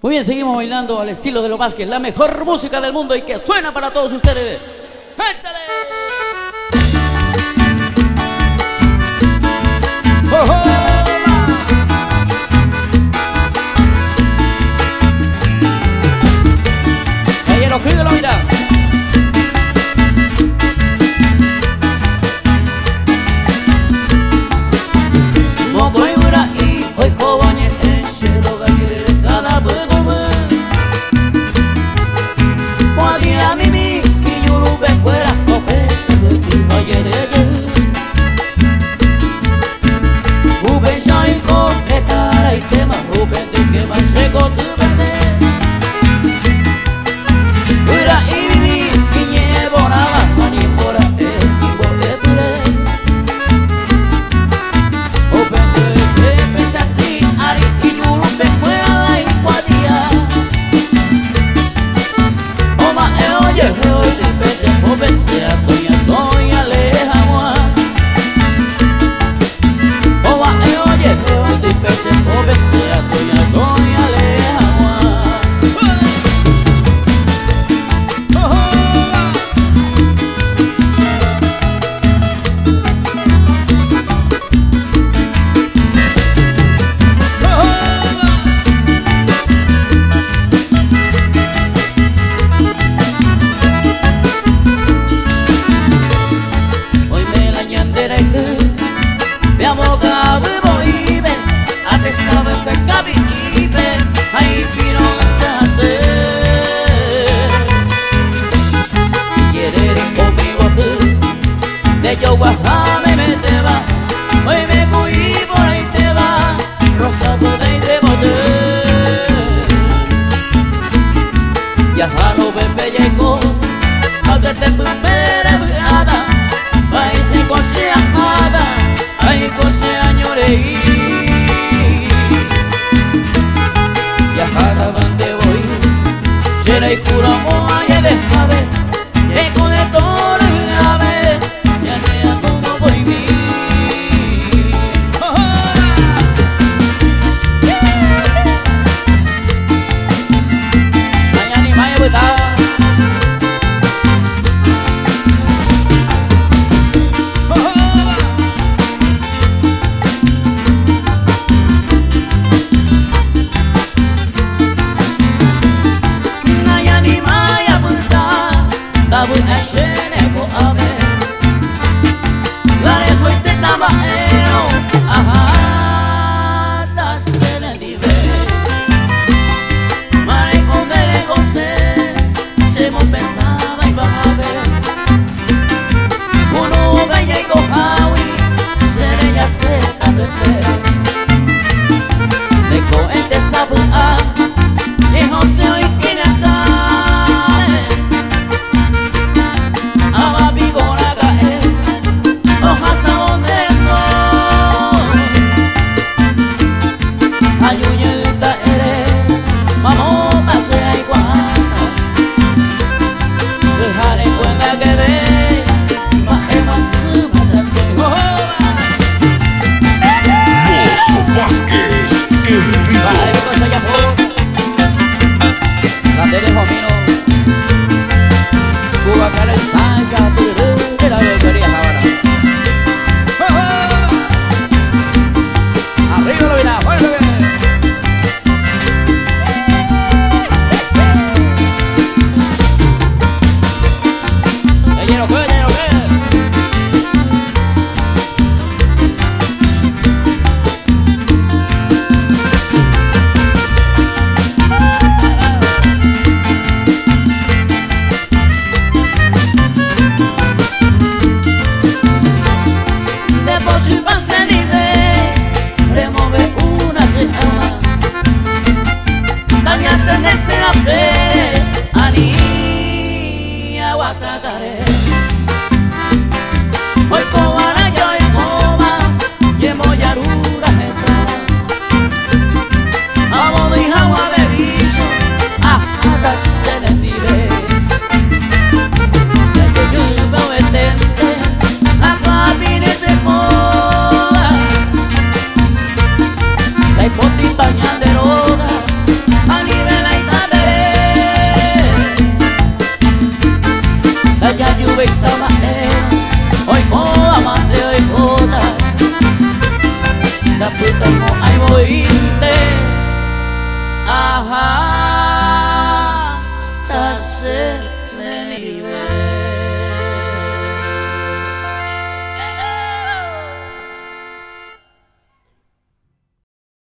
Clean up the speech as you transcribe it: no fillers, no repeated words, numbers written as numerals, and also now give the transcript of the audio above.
Muy bien, seguimos bailando al estilo de Los Vázquez, la mejor música del mundo y que suena para todos ustedes. ¡Échale! ¡Oh, oh! Caballero, cuídalo, mira. Yo guajame me te va, hoy me cuí por ahí te va, rosa por ahí te boté. Ya jalo bebé llegó, a que te primera brigada, ahí se coche amada, ahí coche añoreí. Ya jala donde voy, llena y cura moa y de saber, que con el todo Ani aguacate.